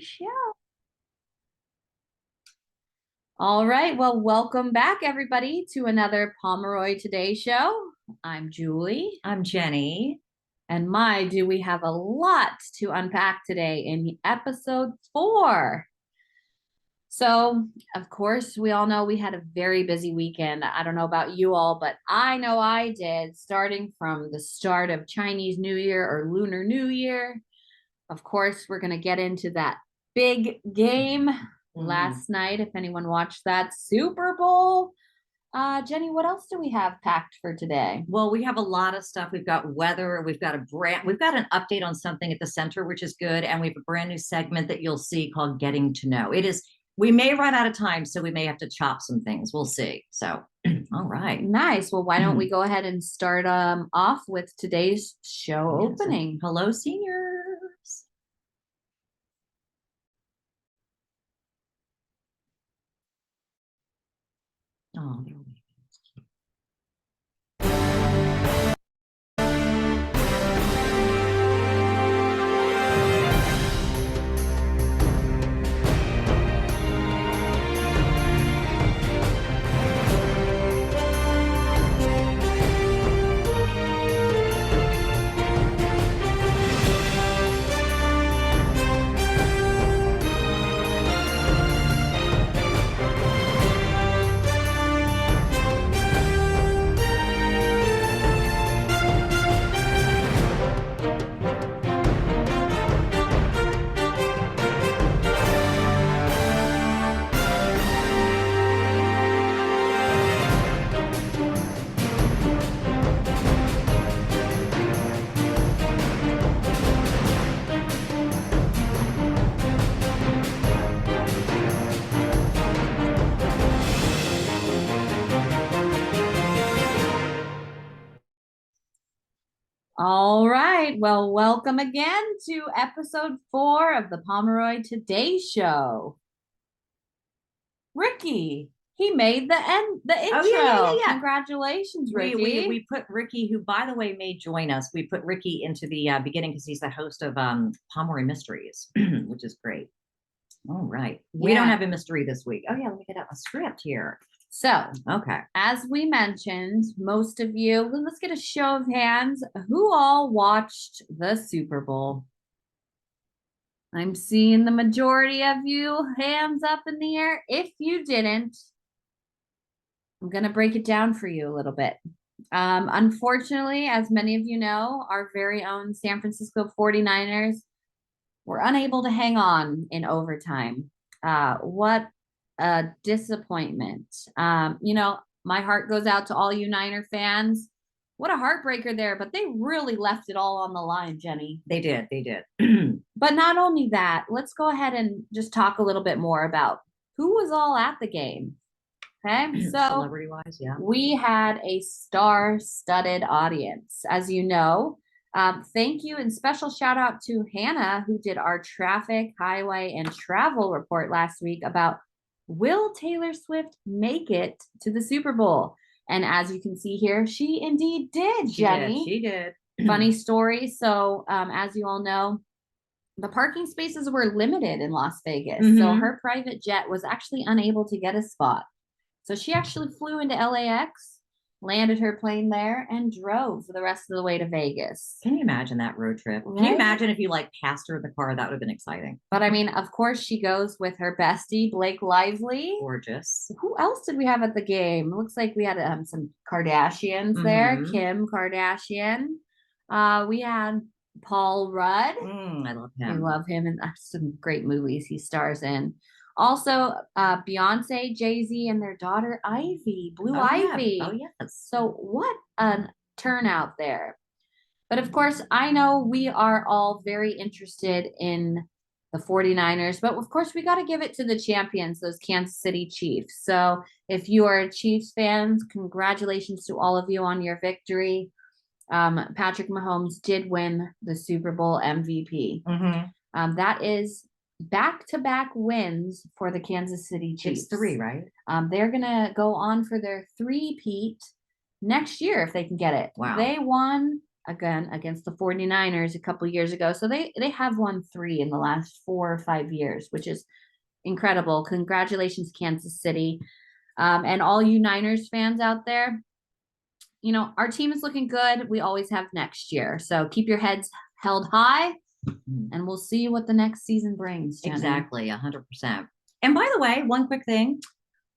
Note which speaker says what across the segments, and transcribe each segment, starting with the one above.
Speaker 1: show. All right. Well, welcome back, everybody, to another Pomeroy Today show. I'm Julie.
Speaker 2: I'm Jenny.
Speaker 1: And my, do we have a lot to unpack today in episode 4. So, of course, we all know we had a very busy weekend. I don't know about you all, but I know I did, starting from the start of Chinese New Year or Lunar New Year. Of course, we're going to get into that big game last night. If anyone watched that Super Bowl. Jenny, what else do we have packed for today?
Speaker 2: Well, we have a lot of stuff. We've got weather. We've got an update on something at the center, which is good. And we have a brand new segment that you'll see called Getting to Know. We may run out of time, so we may have to chop some things. We'll see. So, all right.
Speaker 1: Nice. Well, why don't we go ahead and start off with today's show opening.
Speaker 2: Hello, seniors. Oh, there we go.
Speaker 1: All right. Well, welcome again to episode 4 of the Pomeroy Today show. Ricky, he made the intro.
Speaker 2: Oh, yeah.
Speaker 1: Congratulations, Ricky.
Speaker 2: We put Ricky, who, by the way, may join us. We put Ricky into the beginning because he's the host of Pomeroy Mysteries, which is great. All right. Yeah. We don't have a mystery this week. Oh, yeah. Let me get out a script here.
Speaker 1: So,
Speaker 2: okay.
Speaker 1: As we mentioned, most of you, let's get a show of hands. Who all watched the Super Bowl? I'm seeing the majority of you hands up in the air. If you didn't, I'm going to break it down for you a little bit. Unfortunately, as many of you know, our very own San Francisco 49ers were unable to hang on in overtime. What a disappointment. My heart goes out to all you Niner fans. What a heartbreaker there, but they really left it all on the line, Jenny.
Speaker 2: They did.
Speaker 1: But not only that, let's go ahead and just talk a little bit more about who was all at the game. Okay, so
Speaker 2: celebrity-wise, yeah.
Speaker 1: We had a star-studded audience, as you know. Thank you and special shout out to Hannah, who did our traffic, highway, and travel report last week about will Taylor Swift make it to the Super Bowl? And as you can see here, she indeed did, Jenny.
Speaker 2: She did.
Speaker 1: Funny story. So as you all know, the parking spaces were limited in Las Vegas. So her private jet was actually unable to get a spot. So she actually flew into LAX, landed her plane there, and drove for the rest of the way to Vegas.
Speaker 2: Can you imagine that road trip? Right? Can you imagine if you passed her in the car? That would have been exciting.
Speaker 1: But I mean, of course, she goes with her bestie, Blake Lively.
Speaker 2: Gorgeous.
Speaker 1: Who else did we have at the game? It looks like we had some Kardashians there. Kim Kardashian. We had Paul Rudd.
Speaker 2: I love him.
Speaker 1: I love him, and some great movies he stars in. Also, Beyonce, Jay-Z, and their daughter Ivy, Blue Ivy.
Speaker 2: Yeah. Oh, yes.
Speaker 1: So what a turnout there. But of course, I know we are all very interested in the 49ers, but of course, we got to give it to the champions, those Kansas City Chiefs. So if you are Chiefs fans, congratulations to all of you on your victory. Patrick Mahomes did win the Super Bowl MVP. That is back-to-back wins for the Kansas City Chiefs.
Speaker 2: It's 3, right?
Speaker 1: They're going to go on for their 3-peat next year if they can get it.
Speaker 2: Wow.
Speaker 1: They won again against the 49ers a couple years ago. So they have won 3 in the last 4 or 5 years, which is incredible. Congratulations, Kansas City. And all you Niners fans out there, you know, our team is looking good. We always have next year. So keep your heads held high and we'll see what the next season brings. Jenny.
Speaker 2: Exactly, 100%. And by the way, one quick thing.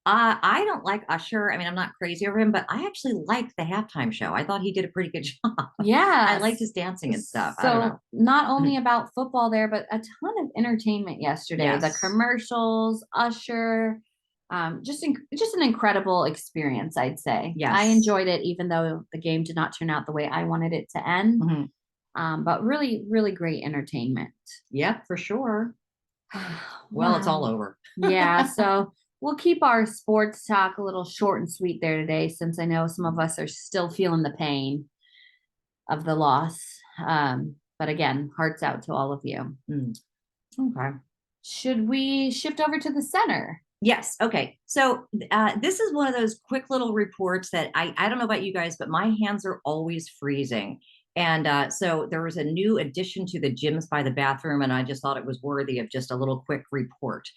Speaker 2: I don't like Usher. I mean, I'm not crazy over him, but I actually liked the halftime show. I thought he did a pretty good job.
Speaker 1: Yeah.
Speaker 2: I liked his dancing and stuff.
Speaker 1: So
Speaker 2: I don't know.
Speaker 1: not only about football there, but a ton of entertainment yesterday.
Speaker 2: Yes.
Speaker 1: The commercials, Usher, just an incredible experience, I'd say.
Speaker 2: Yes.
Speaker 1: I enjoyed it, even though the game did not turn out the way I wanted it to end. But really, really great entertainment.
Speaker 2: Yep, for sure. Well, it's all over.
Speaker 1: Yeah, so we'll keep our sports talk a little short and sweet there today, since I know some of us are still feeling the pain of the loss. But again, hearts out to all of you.
Speaker 2: Okay.
Speaker 1: Should we shift over to the center?
Speaker 2: Yes. Okay. So this is one of those quick little reports that I don't know about you guys, but my hands are always freezing. And so there was a new addition to the gyms by the bathroom, and I just thought it was worthy of just a little quick report,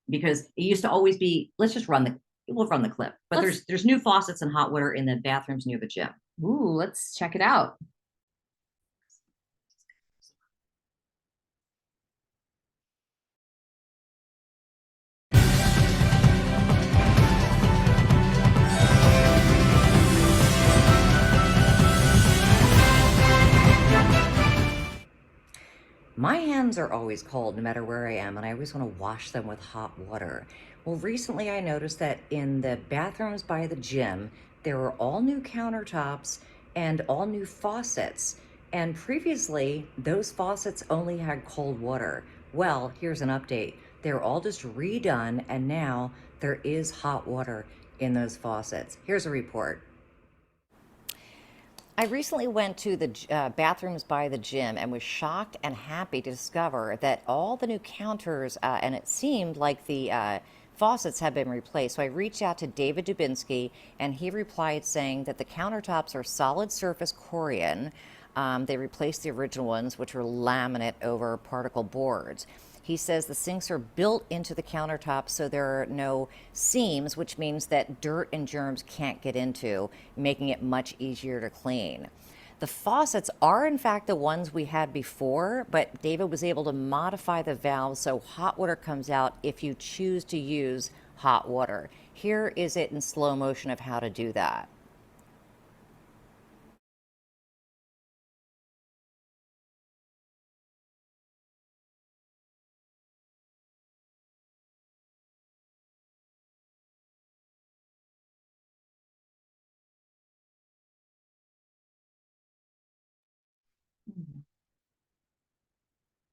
Speaker 2: because it used to always be, we'll run the clip, but there's new faucets and hot water in the bathrooms near the gym.
Speaker 1: Ooh, let's check it out.
Speaker 2: My hands are always cold no matter where I am, and I always want to wash them with hot water. Well, recently I noticed that in the bathrooms by the gym, there were all new countertops and all new faucets. And previously, those faucets only had cold water. Well, here's an update. They're all just redone, and now there is hot water in those faucets. Here's a report. I recently went to the bathrooms by the gym and was shocked and happy to discover that all the new counters, and it seemed like the faucets had been replaced. So I reached out to David Dubinsky, and he replied saying that the countertops are solid surface Corian. They replaced the original ones, which were laminate over particle boards. He says the sinks are built into the countertops, so there are no seams, which means that dirt and germs can't get into, making it much easier to clean. The faucets are in fact the ones we had before, but David was able to modify the valves so hot water comes out if you choose to use hot water. Here is it in slow motion of how to do that.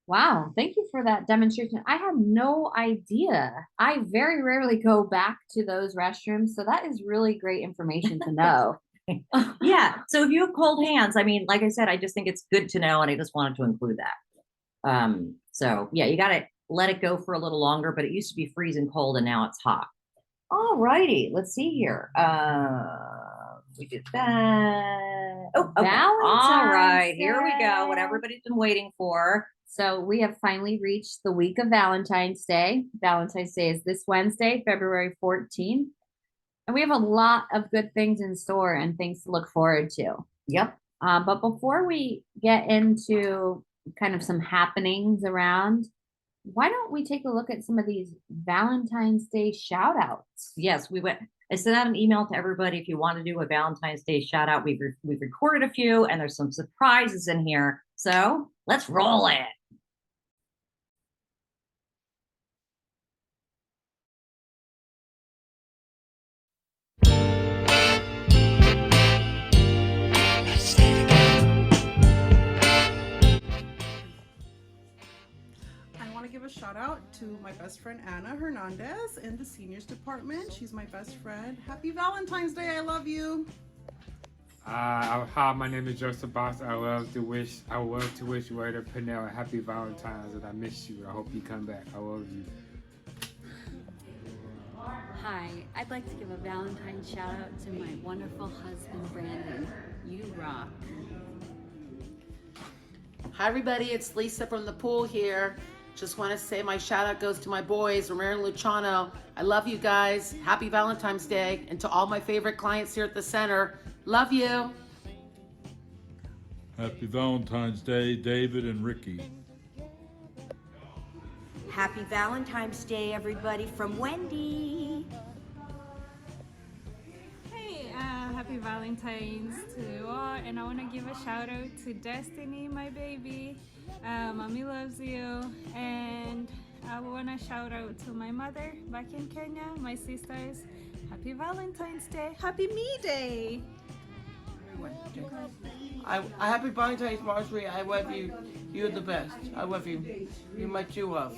Speaker 1: Wow, thank you for that demonstration. I had no idea. I very rarely go back to those restrooms, so that is really great information to know.
Speaker 2: Yeah, so if you have cold hands, I mean, like I said, I just think it's good to know, and I just wanted to include that. So yeah, you got to let it go for a little longer, but it used to be freezing cold and now it's hot. All righty, let's see here. We did that. Oh, okay. All right, here we go. What everybody's been waiting for.
Speaker 1: So we have finally reached the week of Valentine's Day. Valentine's Day is this Wednesday, February 14th. And we have a lot of good things in store and things to look forward to.
Speaker 2: Yep.
Speaker 1: But before we get into kind of some happenings around, why don't we take a look at some of these Valentine's Day shout outs?
Speaker 2: Yes, I sent out an email to everybody if you want to do a Valentine's Day shout out. We've recorded a few, and there's some surprises in here. So let's roll it.
Speaker 3: Give a shout out to my best friend Anna Hernandez in the seniors department. She's my best friend. Happy Valentine's Day. I love you.
Speaker 4: Hi, my name is Joseph Boss. I would love to wish Rita Pinnell a happy Valentine's, and I miss you. I hope you come back. I love you.
Speaker 5: Hi, I'd like to give a Valentine's shout out to my wonderful husband, Brandon. You rock.
Speaker 6: Hi everybody, it's Lisa from the pool here. Just want to say my shout out goes to my boys, Romero and Luciano. I love you guys. Happy Valentine's Day. And to all my favorite clients here at the center, love you.
Speaker 7: Happy Valentine's Day, David and Ricky.
Speaker 8: Happy Valentine's Day, everybody, from Wendy.
Speaker 5: Hey, happy Valentine's to you all, and I want to give a shout out to Destiny, my baby. Mommy loves you, and I want to shout out to my mother back in Kenya, my sisters. Happy Valentine's Day. Happy Me Day.
Speaker 6: Happy Valentine's, Marjorie. I love you. You're the best. I love you. You're my true love.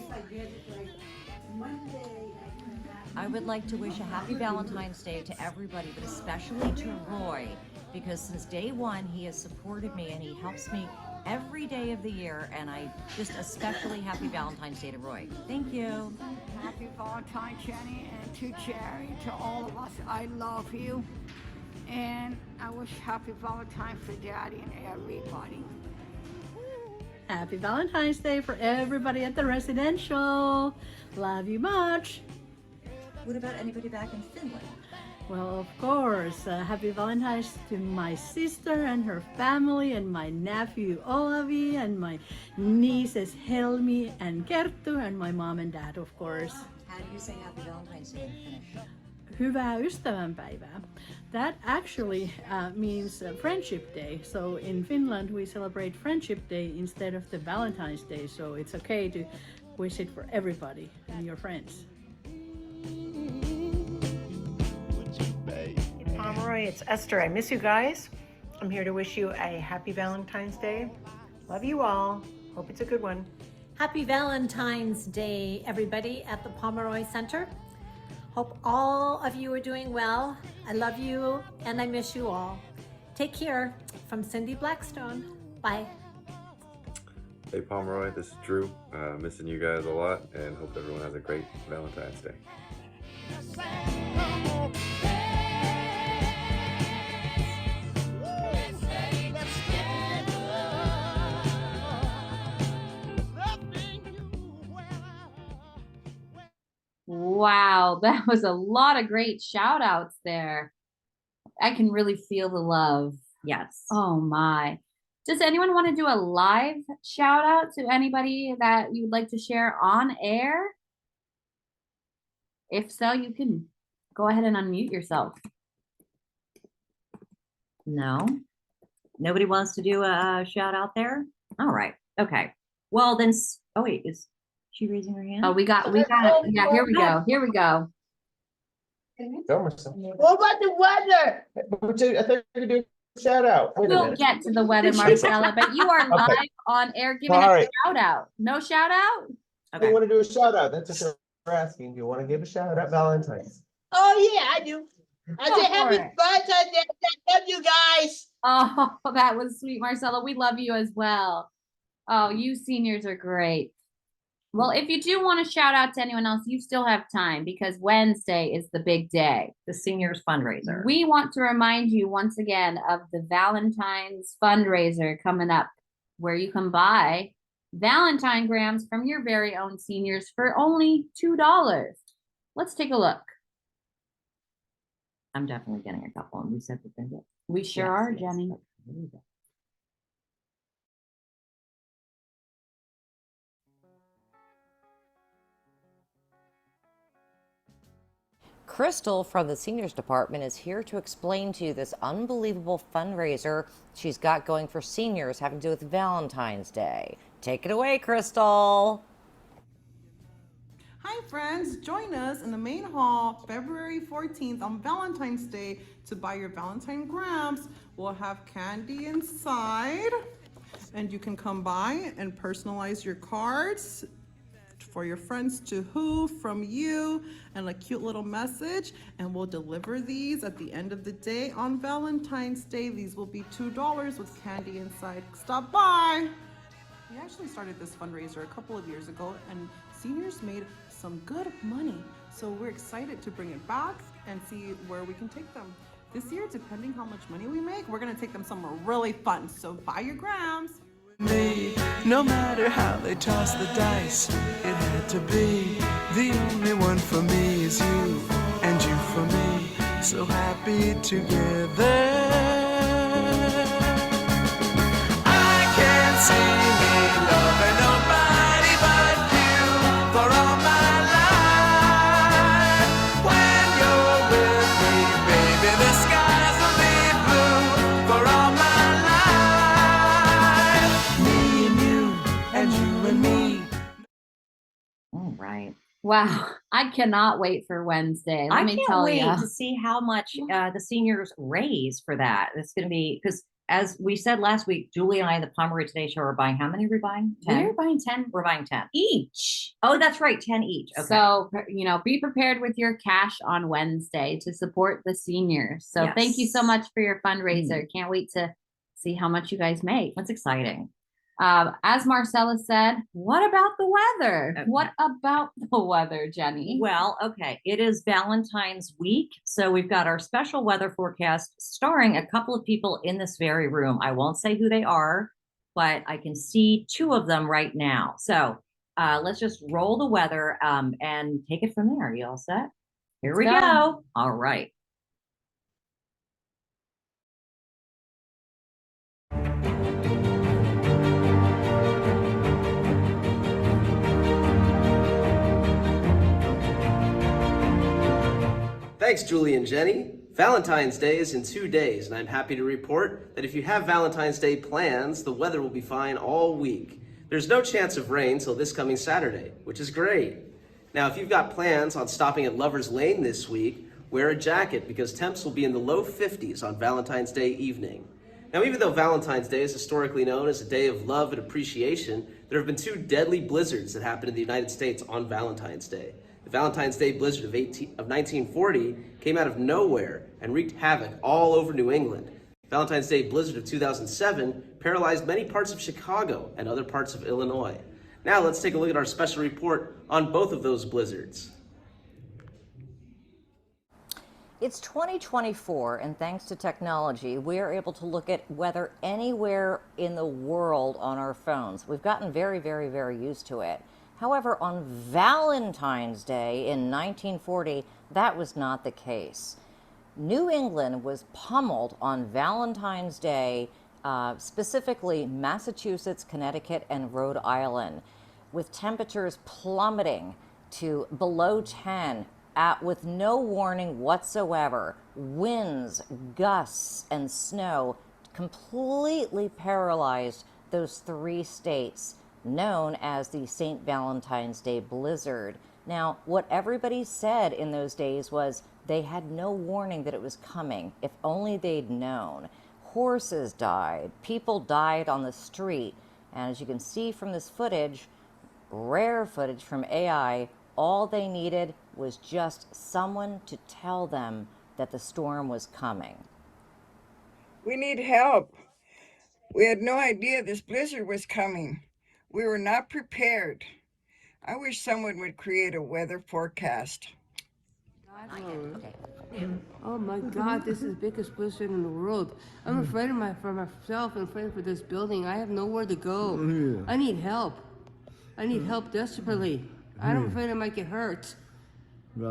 Speaker 2: I would like to wish a happy Valentine's Day to everybody, but especially to Roy, because since day one, he has supported me and he helps me every day of the year, and I just especially happy Valentine's Day to Roy. Thank you.
Speaker 9: Happy Valentine's, Jenny, and to Jerry, to all of us. I love you. And I wish happy Valentine's for Daddy and everybody.
Speaker 10: Happy Valentine's Day for everybody at the residential. Love you much.
Speaker 2: What about anybody back in Finland?
Speaker 10: Well, of course. Happy Valentine's to my sister and her family, and my nephew Olavi, and my nieces Helmi and Kerttu, and my mom and dad, of course.
Speaker 2: How do you say happy Valentine's Day in Finnish?
Speaker 10: Hyvää ystävänpäivää. That actually means Friendship Day. So in Finland we celebrate Friendship Day instead of the Valentine's Day. So it's okay to wish it for everybody and your friends.
Speaker 11: Pomeroy, it's Esther. I miss you guys. I'm here to wish you a happy Valentine's Day. Love you all. Hope it's a good one.
Speaker 12: Happy Valentine's Day, everybody at the Pomeroy Center. Hope all of you are doing well. I love you and I miss you all. Take care. From Cindy Blackstone. Bye.
Speaker 13: Hey Pomeroy, this is Drew. Missing you guys a lot and hope everyone has a great Valentine's Day.
Speaker 1: Wow, that was a lot of great shout outs there. I can really feel the love.
Speaker 2: Yes.
Speaker 1: Oh my. Does anyone want to do a live shout out to anybody that you would like to share on air? If so, you can go ahead and unmute yourself.
Speaker 2: No? Nobody wants to do a shout out there? All right. Okay. Well, then, oh wait, is she raising her hand?
Speaker 1: Oh, we got it. Yeah, here we go. Here we go.
Speaker 14: What about the weather? I thought you were doing a shout out.
Speaker 1: We'll get to the weather, Marcella, but you are live on air giving a shout out. No shout out?
Speaker 14: Okay. I want to do a shout out. That's what they're asking. You want to give a shout out? Valentine's. Oh, yeah, I do. I say happy Valentine's Day. I love you guys.
Speaker 1: Oh, that was sweet, Marcella. We love you as well. Oh, you seniors are great. Well, if you do want to shout out to anyone else, you still have time because Wednesday is the big day.
Speaker 2: The seniors fundraiser.
Speaker 1: We want to remind you once again of the Valentine's fundraiser coming up where you can buy Valentine grams from your very own seniors for only $2. Let's take a look.
Speaker 2: I'm definitely getting a couple, and we said we're going to get.
Speaker 1: We sure are, Jenny.
Speaker 15: Crystal from the seniors department is here to explain to you this unbelievable fundraiser she's got going for seniors having to do with Valentine's Day. Take it away, Crystal.
Speaker 3: Hi friends, join us in the main hall February 14th on Valentine's Day to buy your Valentine grams. We'll have candy inside and you can come by and personalize your cards for your friends to who from you and a cute little message, and we'll deliver these at the end of the day on Valentine's Day. These will be $2 with candy inside. Stop by. We actually started this fundraiser a couple of years ago and seniors made some good money, so we're excited to bring it back and see where we can take them. This year, depending how much money we make, we're gonna take them somewhere really fun, so buy your grams.
Speaker 16: No matter how they toss the dice, it had to be. The only one for me is you, and you for me. So happy together. I can't see me loving nobody but you for all my life. When you're with me, baby, the skies will be blue for all my life. Me and you, and you and me.
Speaker 2: All right.
Speaker 1: Wow, I cannot wait for Wednesday. Let
Speaker 2: I
Speaker 1: me
Speaker 2: can't
Speaker 1: tell
Speaker 2: wait
Speaker 1: you.
Speaker 2: to see how much the seniors raise for that. It's going to be, because as we said last week, Julie and I, the Pomeroy Today Show, are buying, how many are we buying? 10?
Speaker 1: We're buying 10
Speaker 2: We're buying 10
Speaker 1: each.
Speaker 2: Oh, that's right, 10 each. Okay.
Speaker 1: So, be prepared with your cash on Wednesday to support the seniors. So thank you so much for your fundraiser. Can't wait to see how much you guys make.
Speaker 2: That's exciting.
Speaker 1: As Marcella said, what about the weather?
Speaker 2: Okay.
Speaker 1: What about the weather, Jenny?
Speaker 2: Well, okay. It is Valentine's week. So we've got our special weather forecast starring a couple of people in this very room. I won't say who they are, but I can see two of them right now. So let's just roll the weather and take it from there. You all set? Here we go. All right.
Speaker 17: Thanks, Julie and Jenny. Valentine's Day is in 2 days, and I'm happy to report that if you have Valentine's Day plans, the weather will be fine all week. There's no chance of rain till this coming Saturday, which is great. Now, if you've got plans on stopping at Lover's Lane this week, wear a jacket because temps will be in the low 50s on Valentine's Day evening. Now, even though Valentine's Day is historically known as a day of love and appreciation, there have been 2 deadly blizzards that happened in the United States on Valentine's Day. The Valentine's Day blizzard of 1940 came out of nowhere and wreaked havoc all over New England. The Valentine's Day blizzard of 2007 paralyzed many parts of Chicago and other parts of Illinois. Now let's take a look at our special report on both of those blizzards.
Speaker 15: It's 2024, and thanks to technology, we are able to look at weather anywhere in the world on our phones. We've gotten very, very, very used to it. However, on Valentine's Day in 1940, that was not the case. New England was pummeled on Valentine's Day, specifically Massachusetts, Connecticut, and Rhode Island, with temperatures plummeting to below 10 with no warning whatsoever. Winds, gusts, and snow completely paralyzed those 3 states, known as the St. Valentine's Day blizzard. Now, what everybody said in those days was they had no warning that it was coming. If only they'd known. Horses died, people died on the street, and as you can see from this footage, rare footage from AI, all they needed was just someone to tell them that the storm was coming.
Speaker 18: We need help. We had no idea this blizzard was coming. We were not prepared. I wish someone would create a weather forecast.
Speaker 19: Oh my God, this is the biggest blizzard in the world. I'm afraid for myself and afraid for this building. I have nowhere to go. I need help. I need help desperately. I'm afraid I might get hurt.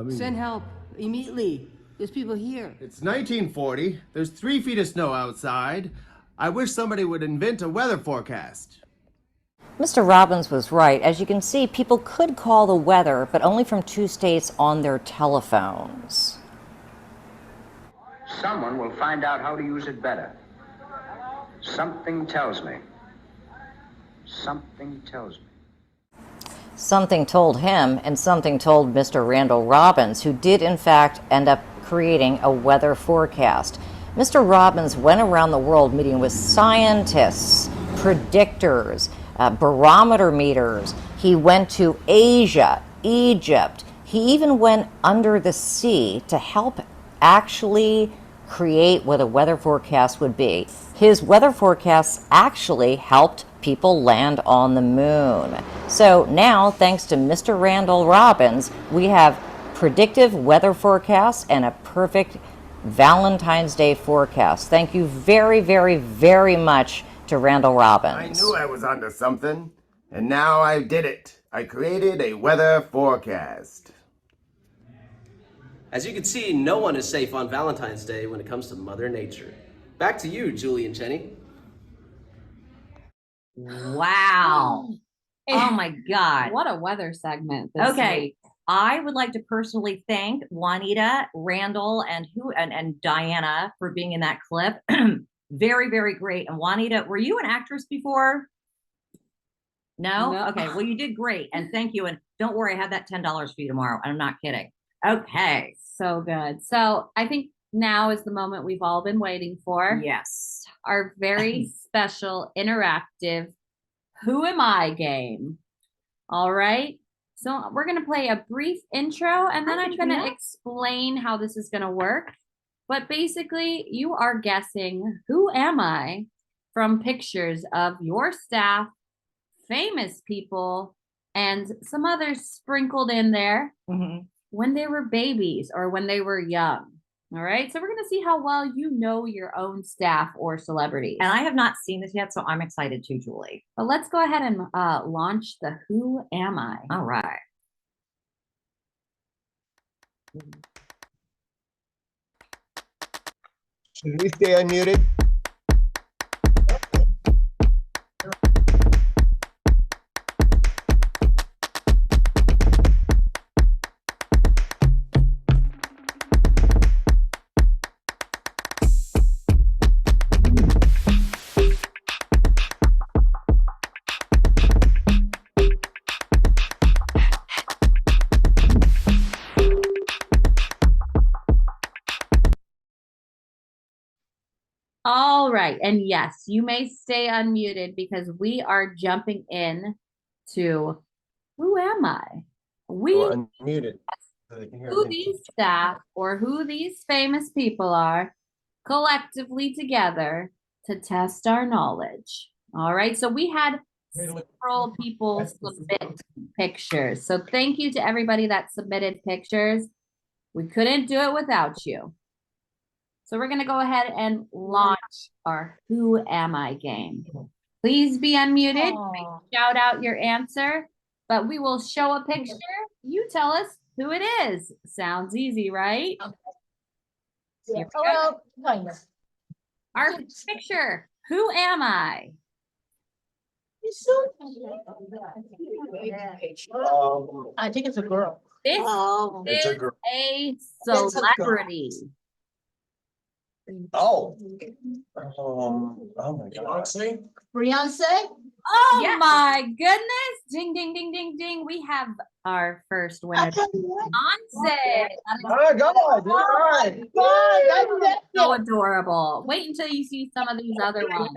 Speaker 19: Send help immediately. There's people here.
Speaker 14: It's 1940. There's 3 feet of snow outside. I wish somebody would invent a weather forecast.
Speaker 15: Mr. Robbins was right. As you can see, people could call the weather, but only from 2 states on their telephones.
Speaker 20: Someone will find out how to use it better. Something tells me. Something tells me.
Speaker 15: Something told him, and something told Mr. Randall Robbins, who did in fact end up creating a weather forecast. Mr. Robbins went around the world meeting with scientists, predictors, barometer meters. He went to Asia, Egypt. He even went under the sea to help actually create what a weather forecast would be. His weather forecasts actually helped people land on the moon. So now, thanks to Mr. Randall Robbins, we have predictive weather forecasts and a perfect Valentine's Day forecast. Thank you very, very, very much to Randall Robbins.
Speaker 21: I knew I was onto something, and now I did it. I created a weather forecast.
Speaker 17: As you can see, no one is safe on Valentine's Day when it comes to Mother Nature. Back to you, Julie and Jenny.
Speaker 2: Wow. Oh my God.
Speaker 1: What a weather segment this
Speaker 2: Okay.
Speaker 1: week.
Speaker 2: I would like to personally thank Juanita, Randall, and Diana for being in that clip. Very, very great. And Juanita, were you an actress before? No?
Speaker 1: No.
Speaker 2: Okay. Well, you did great. And thank you. And don't worry, I have that $10 for you tomorrow. I'm not kidding. Okay.
Speaker 1: So good. So I think now is the moment we've all been waiting for.
Speaker 2: Yes.
Speaker 1: Our very special interactive Who Am I game. All right. So we're going to play a brief intro and then I'm going to explain how this is going to work. But basically, you are guessing who am I from pictures of your staff, famous people, and some others sprinkled in there when they were babies or when they were young. All right. So we're going to see how well you know your own staff or celebrities.
Speaker 2: And I have not seen this yet, so I'm excited too, Julie.
Speaker 1: But let's go ahead and launch the Who Am I?
Speaker 2: All right.
Speaker 14: Should we stay unmuted?
Speaker 1: All right. And yes, you may stay unmuted because we are jumping in to Who Am I? We
Speaker 14: Or unmuted. So they can hear
Speaker 1: who
Speaker 14: me.
Speaker 1: these staff or who these famous people are collectively together to test our knowledge. All right. So we had several people submit pictures. So thank you to everybody that submitted pictures. We couldn't do it without you. So we're going to go ahead and launch our Who Am I game. Please be unmuted. Shout out your answer, but we will show a picture. You tell us who it is. Sounds easy, right? Here we go. Our picture. Who am I?
Speaker 22: I think it's a girl.
Speaker 1: This
Speaker 22: It's a
Speaker 1: is
Speaker 22: girl.
Speaker 1: a
Speaker 22: It's a girl.
Speaker 1: celebrity.
Speaker 14: Oh. Oh my God.
Speaker 22: Beyonce?
Speaker 1: Oh my goodness. Ding, ding, ding, ding, ding. We have our first winner. Beyonce.
Speaker 14: Oh, God. All right.
Speaker 1: So adorable. Wait until you see some of these other ones.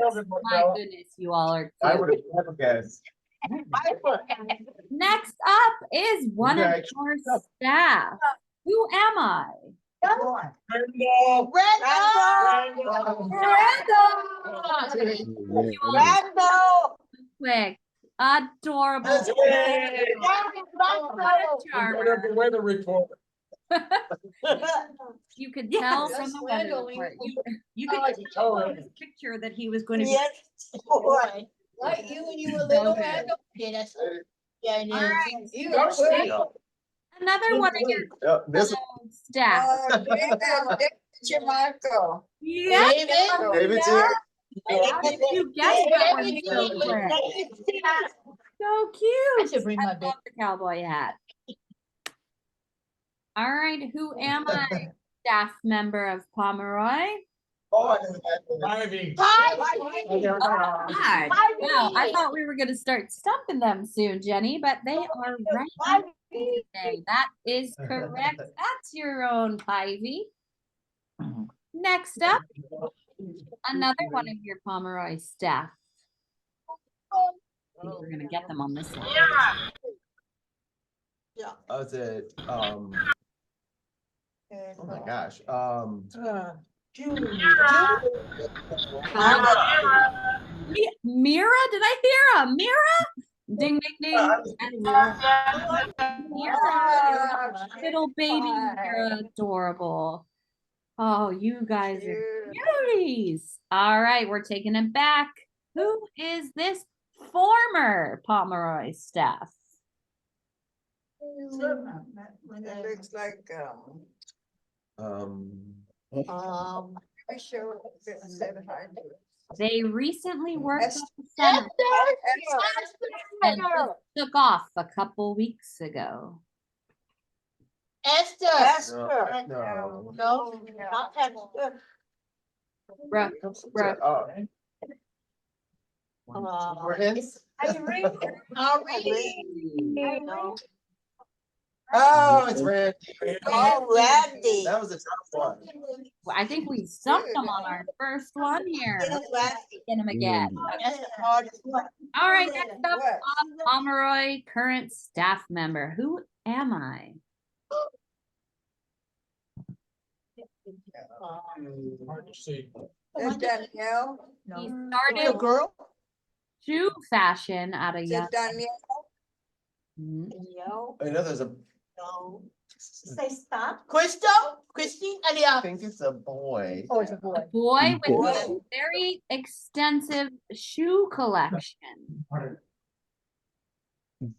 Speaker 1: My goodness, you all are
Speaker 14: I would
Speaker 1: cute.
Speaker 14: have never guessed.
Speaker 1: Next up is one of our staff. Who am I?
Speaker 22: Randall. Randall.
Speaker 1: Quick. Adorable.
Speaker 14: Weather report.
Speaker 1: You could tell from the weather
Speaker 22: Randall.
Speaker 1: report.
Speaker 2: You could tell from his picture that he was going to be.
Speaker 22: Yes, boy. Like you when you were little, Randall? Yeah, that's yeah, it is.
Speaker 1: All right.
Speaker 22: You were little.
Speaker 1: Another one of your
Speaker 14: This
Speaker 1: staff.
Speaker 22: David Marco.
Speaker 1: Yeah.
Speaker 14: David's here.
Speaker 1: How did you guess that one so quick? So cute.
Speaker 22: I should bring my
Speaker 1: I love the cowboy hat. All right, who am I? Staff member of Pomeroy.
Speaker 14: Paivi.
Speaker 1: God. Wow, I thought we were going to start stumping them soon, Jenny, but they are right today. That is correct. That's your own Paivi. Next up, another one of your Pomeroy staff. I think we're going to get them on this one.
Speaker 14: Yeah. Was it oh my gosh.
Speaker 1: Mira? Did I hear a Mira? Ding, ding, ding. And Mira. Little baby Mira, adorable. Oh, you guys are cuties. All right, we're taking it back. Who is this former Pomeroy staff?
Speaker 22: It looks like, I sure said hi to it.
Speaker 1: They recently worked at the center and just took off a couple weeks ago.
Speaker 22: Esther.
Speaker 14: Esther.
Speaker 22: No,
Speaker 14: No.
Speaker 22: not Esther.
Speaker 1: Bruh, bruh.
Speaker 14: We're in.
Speaker 22: Irene. No.
Speaker 14: Oh, it's Randy.
Speaker 22: Oh, Randy.
Speaker 14: That was a tough one.
Speaker 1: I think we stumped them on our first one here. Get him again.
Speaker 22: That's the hardest one.
Speaker 1: All right, next up, Pomeroy current staff member. Who am I?
Speaker 14: Hard to see.
Speaker 22: Is Danielle?
Speaker 1: He started shoe fashion out of
Speaker 22: Is
Speaker 1: young.
Speaker 22: it Danielle?
Speaker 1: Mhm.
Speaker 22: Danielle?
Speaker 14: I know there's a.
Speaker 22: No. Say stop.
Speaker 14: Christine, I think it's a boy.
Speaker 22: Oh, it's a boy.
Speaker 1: A boy with
Speaker 14: Boy.
Speaker 1: a very extensive shoe collection.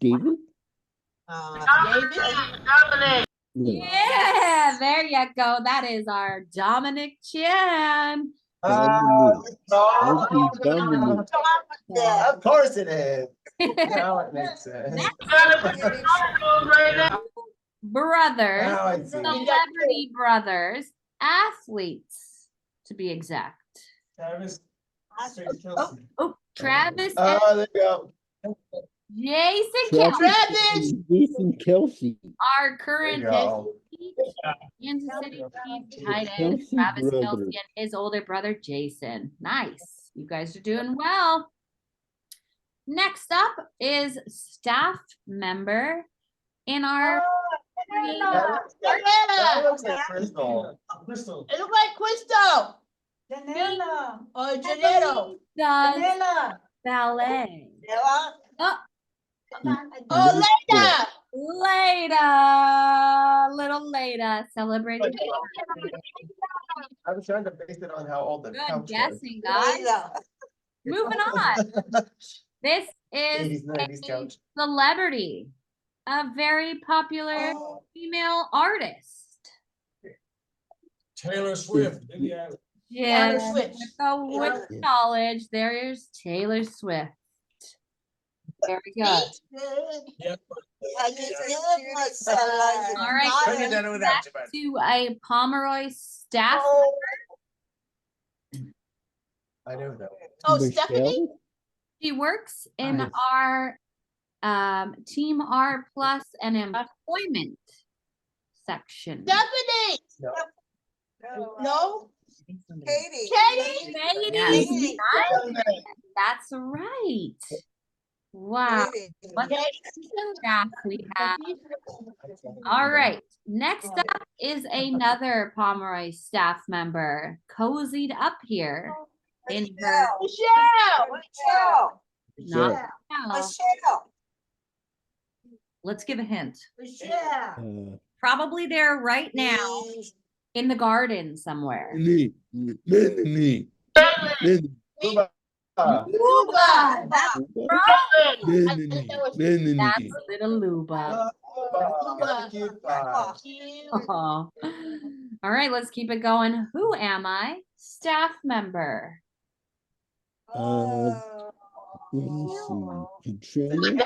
Speaker 4: David?
Speaker 22: David?
Speaker 1: Yeah, there you go. That is our Dominic Chan.
Speaker 4: Dominic.
Speaker 14: Of course it is. Now it makes sense.
Speaker 1: Brothers,
Speaker 14: Now I see.
Speaker 1: celebrity brothers, athletes to be exact.
Speaker 14: Travis.
Speaker 1: Travis
Speaker 14: Oh, there you go.
Speaker 1: Jason
Speaker 4: Travis. Jason Kelsey.
Speaker 1: our current
Speaker 14: There you go.
Speaker 1: Kansas City Chiefs tight end,
Speaker 4: Kelsey
Speaker 1: Travis
Speaker 4: brother.
Speaker 1: Kelsey, and his older brother Jason. Nice. You guys are doing well. Next up is staff member in our
Speaker 14: That looks like Crystal. Crystal.
Speaker 22: It looks like Crystal. Janela. Oh, Janela.
Speaker 1: does
Speaker 22: Janela.
Speaker 1: ballet.
Speaker 22: Janela.
Speaker 1: Oh,
Speaker 22: Leda.
Speaker 1: Leda, little Leda, celebrating.
Speaker 14: I was trying to base it on how old the
Speaker 1: Good
Speaker 14: couch was.
Speaker 1: guessing, guys. Moving on. This is
Speaker 14: 80s, 90s
Speaker 1: a
Speaker 14: couch.
Speaker 1: celebrity, a very popular female artist.
Speaker 7: Taylor Swift, Indiana.
Speaker 1: Yeah,
Speaker 22: Taylor Swift.
Speaker 1: with knowledge, there's Taylor Swift. Very good.
Speaker 7: Yep.
Speaker 22: I just love myself.
Speaker 1: All right,
Speaker 14: Couldn't have done it without you,
Speaker 1: back
Speaker 14: buddy.
Speaker 1: to a Pomeroy staff.
Speaker 14: I know that.
Speaker 22: Oh, Stephanie?
Speaker 1: She works in
Speaker 14: Nice.
Speaker 1: our Team R Plus and employment section.
Speaker 22: Stephanie. No. Katie. Katie.
Speaker 1: Katie. That's right. Wow. What staff we have. All right. Next up is another Pomeroy staff member cozied up here in her.
Speaker 22: Michelle.
Speaker 1: Not
Speaker 22: Michelle.
Speaker 2: Let's give a hint.
Speaker 22: Michelle.
Speaker 2: Probably there right now.
Speaker 1: in the garden somewhere.
Speaker 4: Melanie.
Speaker 22: Luba.
Speaker 1: That's little Luba. Oh. All right, let's keep it going. Who am I? Staff member.
Speaker 4: Let me see. Katrina?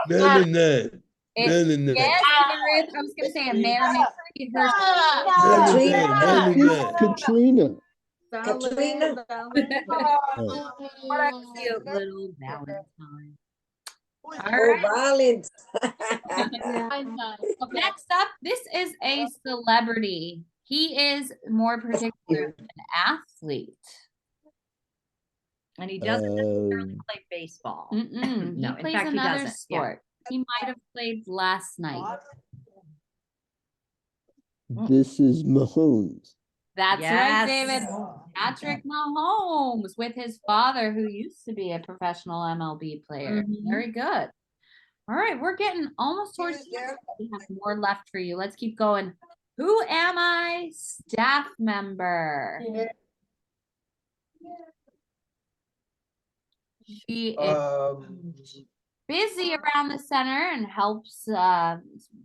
Speaker 4: Melanie. Melanie.
Speaker 1: Yes, there is. I was going to say a Marilyn.
Speaker 4: Katrina.
Speaker 22: Katrina.
Speaker 1: What a cute little Valentine. All
Speaker 22: Oh,
Speaker 1: right.
Speaker 22: Valentine.
Speaker 1: Next up, this is a celebrity. He is more particular an athlete.
Speaker 2: And he doesn't necessarily play baseball.
Speaker 1: Mm-mm.
Speaker 2: No,
Speaker 1: He
Speaker 2: in
Speaker 1: plays
Speaker 2: fact, he
Speaker 1: another
Speaker 2: doesn't.
Speaker 1: sport. He might have played last night.
Speaker 4: This is Mahomes.
Speaker 1: That's
Speaker 2: Yes.
Speaker 1: right, David. Patrick Mahomes with his father, who used to be a professional MLB player. Very good. All right, we're getting almost towards the end. We have more left for you. Let's keep going. Who am I? Staff member. She is busy around the center and helps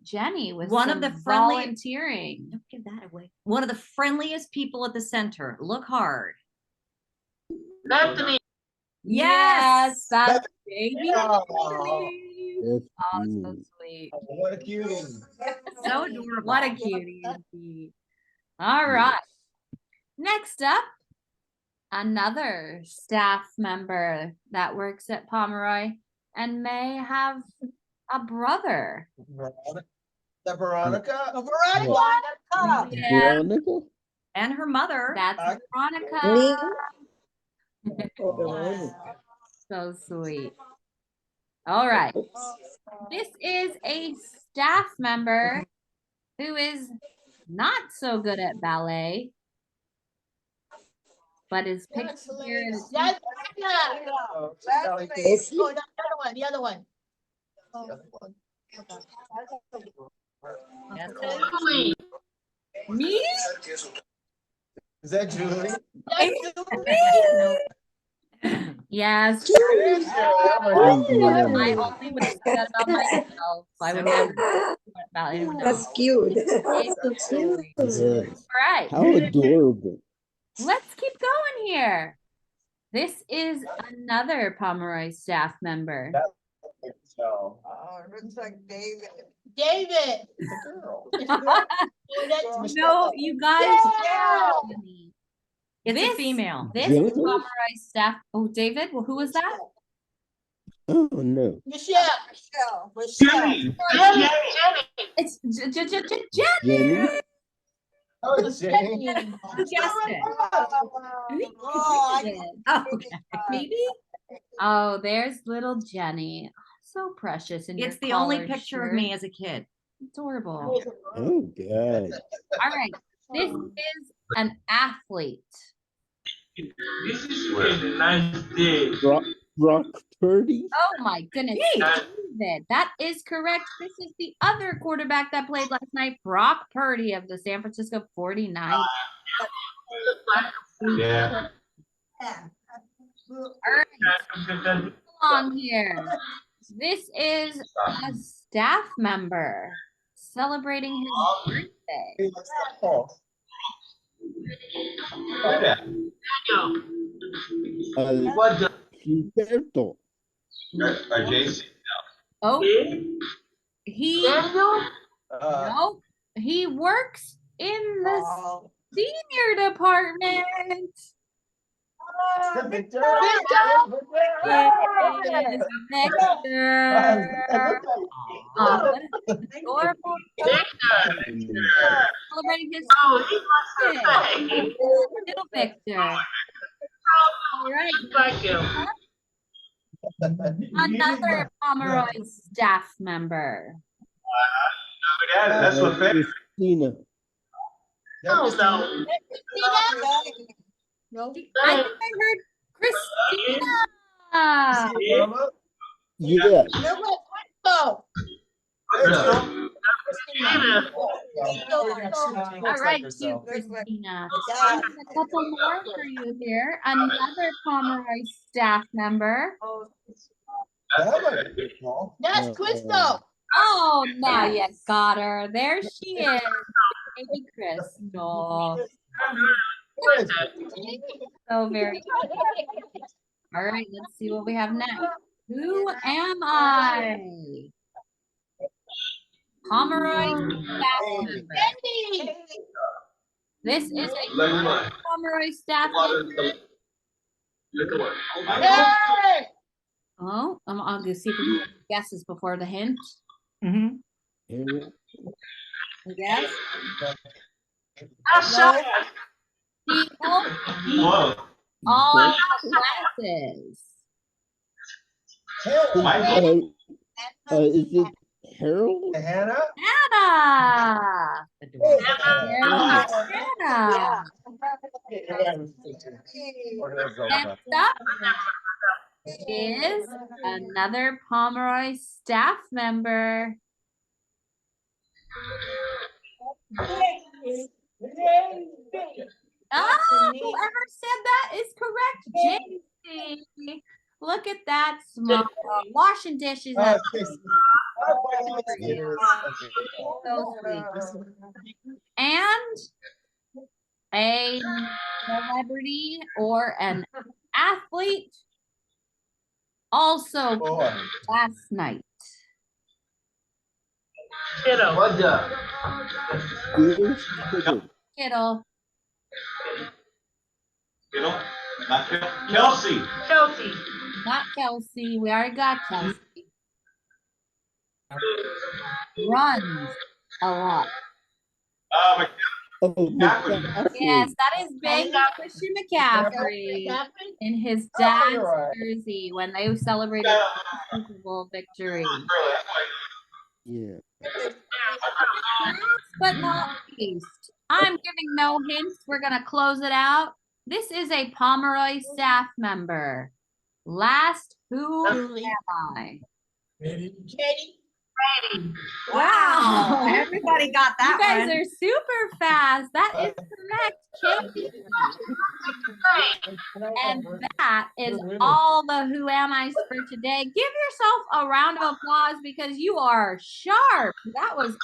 Speaker 1: Jenny with
Speaker 2: One of
Speaker 1: some
Speaker 2: the friendly-
Speaker 1: volunteering.
Speaker 2: Don't give that away. One of the friendliest people at the center. Look hard.
Speaker 22: Bethany.
Speaker 1: Yes, that's
Speaker 22: Bethany.
Speaker 1: baby.
Speaker 22: Oh.
Speaker 1: Oh, so sweet.
Speaker 22: What a cutie.
Speaker 1: So adorable. What a cutie indeed. All right. Next up, another staff member that works at Pomeroy and may have a brother.
Speaker 14: The Veronica?
Speaker 22: Veronica.
Speaker 1: Yeah.
Speaker 4: Veronica?
Speaker 2: And her mother.
Speaker 1: That's Veronica.
Speaker 4: Oh.
Speaker 1: So sweet. All right. This is a staff member who is not so good at ballet, but is pictured here in
Speaker 22: That's
Speaker 14: Oh,
Speaker 22: the other one, the other one. Julie.
Speaker 1: Me?
Speaker 14: Is that Julie?
Speaker 1: Yes.
Speaker 14: Oh,
Speaker 1: I only would have said that about myself. I would never say about anyone else.
Speaker 5: That's cute.
Speaker 1: It's so cute.
Speaker 4: Yes.
Speaker 1: All right.
Speaker 4: How adorable.
Speaker 1: Let's keep going here. This is another Pomeroy staff member.
Speaker 14: So.
Speaker 3: Oh, it looks like David.
Speaker 22: David.
Speaker 1: No, you guys.
Speaker 22: Yeah.
Speaker 2: It's a female.
Speaker 1: This
Speaker 4: Jennifer?
Speaker 1: is Pomeroy staff. Oh, David. Well, who was that?
Speaker 4: Oh no.
Speaker 22: Michelle.
Speaker 14: Jenny.
Speaker 1: It's Jenny.
Speaker 4: Jenny?
Speaker 14: Oh, it's Jenny.
Speaker 1: Who guessed it?
Speaker 22: Oh,
Speaker 1: Oh, okay. Maybe. Oh, there's little Jenny. So precious. In
Speaker 2: It's
Speaker 1: your
Speaker 2: the only
Speaker 1: collared
Speaker 2: picture of
Speaker 1: shirt.
Speaker 2: me as a kid.
Speaker 1: Adorable.
Speaker 4: Oh God.
Speaker 1: All right. This is an athlete.
Speaker 7: This is a nice day.
Speaker 4: Brock Purdy?
Speaker 1: Oh my goodness. David, that is correct. This is the other quarterback that played last night, Brock Purdy of the San Francisco 49ers.
Speaker 7: Yeah.
Speaker 1: All right. On here. This is a staff member celebrating his birthday.
Speaker 7: What the?
Speaker 4: Gilberto.
Speaker 7: Jason.
Speaker 1: Oh, he nope. He works in the senior department.
Speaker 22: Victor.
Speaker 1: It is Victor. Aw, what an adorable celebrating his birthday. Little Victor. All right. Another Pomeroy staff member.
Speaker 7: That's what favorite.
Speaker 4: Christina.
Speaker 22: Oh, no. No.
Speaker 1: I think I heard Christina.
Speaker 4: Yes.
Speaker 22: No, no.
Speaker 1: All right, cute Christina. A couple more for you here. Another Pomeroy staff member.
Speaker 22: That's Crystal.
Speaker 1: Oh, now you got her. There she is. Baby Crystal. So very cute. All right, let's see what we have next. Who am I? Pomeroy staff member. This is a Pomeroy staff member. Oh, I'll go see if we can get guesses before the hint. Yes. People. All glasses.
Speaker 4: Is it Harold?
Speaker 14: Hannah?
Speaker 1: Anna. Anna. Next up is another Pomeroy staff member. Oh, whoever said that is correct. JC. Look at that smile. Washing dishes.
Speaker 14: Oh,
Speaker 1: So sweet. And a celebrity or an athlete also last night.
Speaker 7: Kittle.
Speaker 1: Kittle.
Speaker 7: Kittle? Not Kittle? Kelsey.
Speaker 1: Kelsey. Not Kelsey. We already got Kelsey. Runs a lot. Yes, that is big. Christian McCaffrey in his dad's jersey when they celebrated the Super Bowl victory.
Speaker 4: Yeah.
Speaker 1: Last but not least, I'm giving no hints. We're going to close it out. This is a Pomeroy staff member. Last, who am I?
Speaker 22: Jenny.
Speaker 2: Wow, everybody got that
Speaker 1: You guys
Speaker 2: one.
Speaker 1: are super fast. That is correct, Katie. And that is all the Who Am I for today. Give yourself a round of applause because you are sharp. That was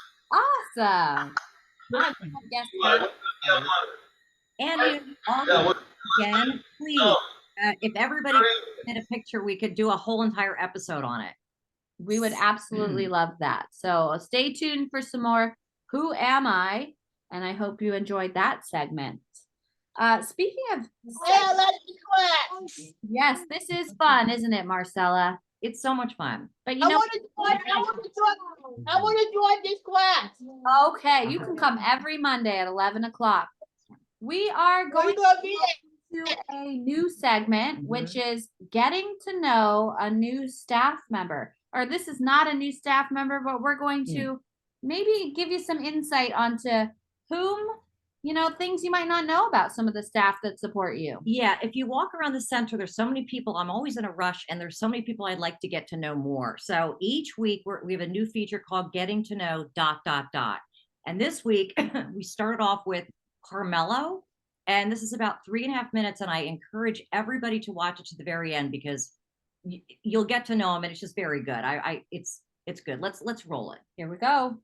Speaker 1: awesome.
Speaker 2: And you all again, please, if everybody did a picture, we could do a whole entire episode on it.
Speaker 1: We would absolutely love that. So stay tuned for some more Who Am I? And I hope you enjoyed that segment. Speaking of yes, this is fun, isn't it, Marcella?
Speaker 2: It's so much fun.
Speaker 1: But you know,
Speaker 22: I want to join this class.
Speaker 1: Okay, you can come every Monday at 11 o'clock. We are going to a new segment, which is getting to know a new staff member. Or this is not a new staff member, but we're going to maybe give you some insight onto whom, you know, things you might not know about some of the staff that support you.
Speaker 2: Yeah, if you walk around the center, there's so many people. I'm always in a rush, and there's so many people I'd like to get to know more. So each week we have a new feature called Getting to Know ... And this week we started off with Carmello, and this is about 3.5 minutes. And I encourage everybody to watch it to the very end because you'll get to know him, and it's just very good. It's good. Let's roll it.
Speaker 1: Here we go.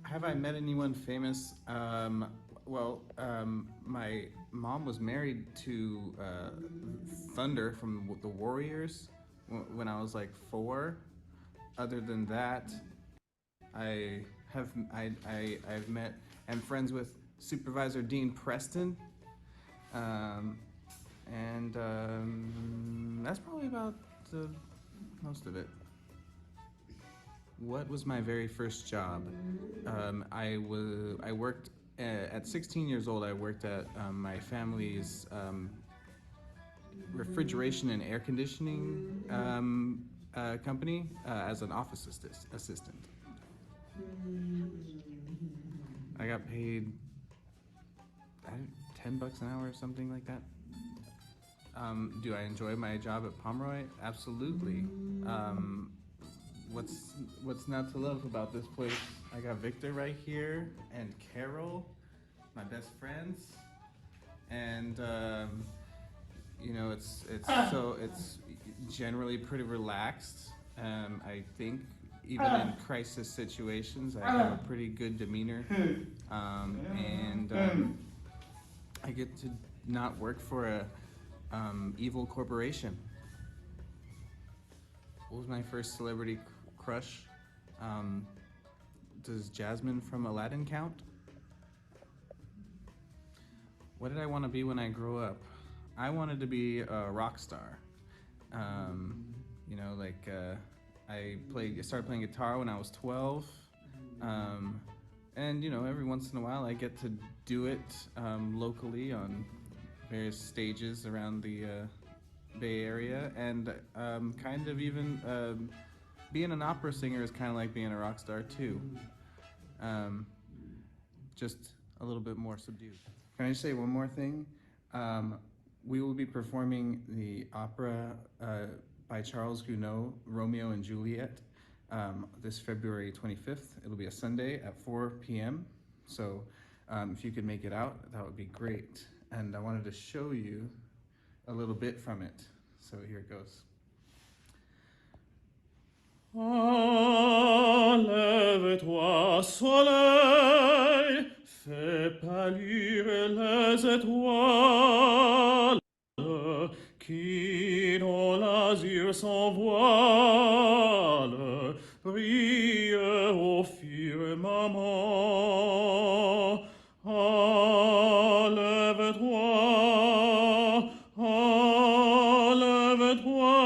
Speaker 5: Have I met anyone famous? My mom was married to Thunder from the Warriors when I was like 4. Other than that, I've met and friends with Supervisor Dean Preston, and that's probably about most of it. What was my very first job? I worked at 16 years old. I worked at my family's refrigeration and air conditioning company as an office assistant. I got paid $10 an hour or something like that. Do I enjoy my job at Pomeroy? Absolutely. What's not to love about this place? I got Victor right here and Carol, my best friends, and it's generally pretty relaxed. I think even in crisis situations, I have a pretty good demeanor, and I get to not work for a evil corporation. What was my first celebrity crush? Does Jasmine from Aladdin count? What did I want to be when I grew up? I wanted to be a rock star. I started playing guitar when I was 12. And every once in a while I get to do it locally on various stages around the Bay Area, and kind of even being an opera singer is kind of like being a rock star too. Just a little bit more subdued. Can I just say one more thing? We will be performing the opera by Charles Gounod, Romeo and Juliet, this February 25th. It'll be a Sunday at 4 p.m. So if you could make it out, that would be great. And I wanted to show you a little bit from it. So here it goes.
Speaker 6: Lève-toi, soleil, fais pâlir les étoiles, qui dans l'azur s'envoile, brille au firmament. Lève-toi, lève-toi,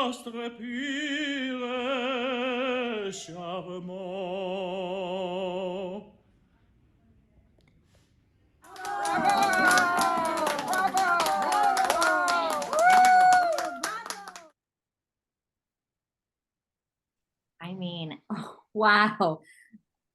Speaker 6: astre pur et charmant.
Speaker 2: I mean,
Speaker 1: Wow.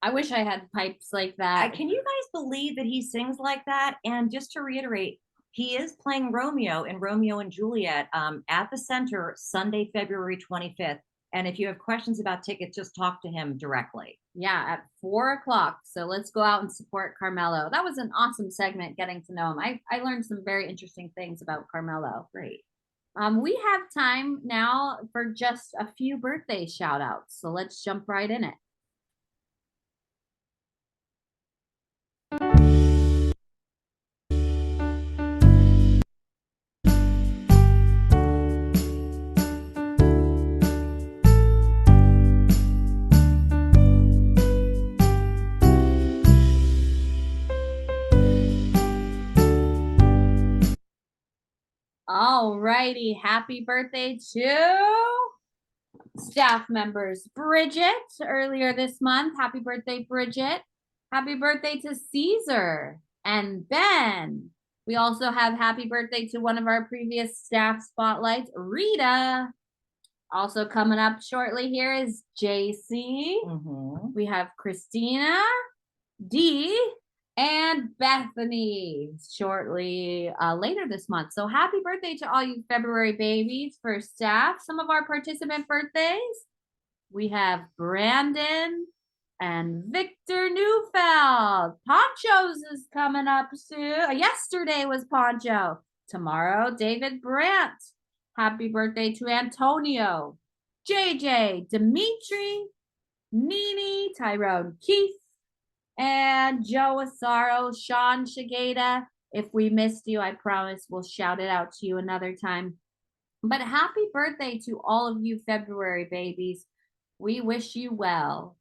Speaker 1: I wish I had pipes like that.
Speaker 2: can you guys believe that he sings like that? And just to reiterate, he is playing Romeo in Romeo and Juliet at the center Sunday, February 25th. And if you have questions about tickets, just talk to him directly.
Speaker 1: Yeah, at 4 o'clock. So let's go out and support Carmello. That was an awesome segment getting to know him. I learned some very interesting things about Carmello.
Speaker 2: Great.
Speaker 1: We have time now for just a few birthday shout outs. So let's jump right in it. All righty. Happy birthday to staff members. Bridget, earlier this month. Happy birthday, Bridget. Happy birthday to Caesar and Ben. We also have happy birthday to one of our previous staff spotlights, Rita. Also coming up shortly here is JC. We have Christina, Dee, and Bethany shortly later this month. So happy birthday to all you February babies for staff. Some of our participant birthdays. We have Brandon and Victor Neufeld. Poncho's is coming up soon. Yesterday was Poncho. Tomorrow, David Brandt. Happy birthday to Antonio, JJ, Dimitri, Nini, Tyrone Keith, and Joe Asaro, Sean Shigeta. If we missed you, I promise we'll shout it out to you another time. But happy birthday to all of you February babies. We wish you well.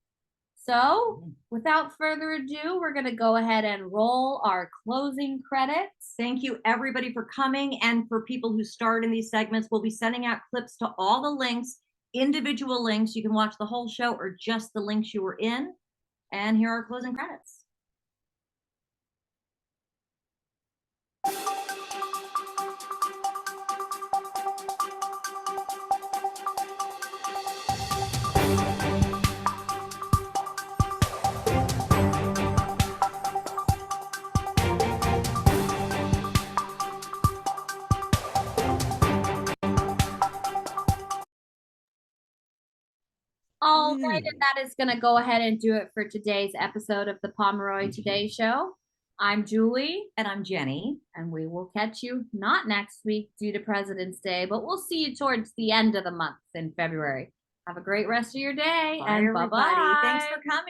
Speaker 1: So without further ado, we're going to go ahead and roll our closing credits.
Speaker 2: Thank you everybody for coming, and for people who starred in these segments. We'll be sending out clips to all the links, individual links. You can watch the whole show or just the links you were in. And here are closing credits.
Speaker 1: All right, and that is going to go ahead and do it for today's episode of the Pomeroy Today Show. I'm Julie.
Speaker 2: And I'm Jenny.
Speaker 1: And we will catch you not next week due to President's Day, but we'll see you towards the end of the month in February. Have a great rest of your day.
Speaker 2: Bye,
Speaker 1: and
Speaker 2: everybody.
Speaker 1: bye-bye.
Speaker 2: Thanks for coming.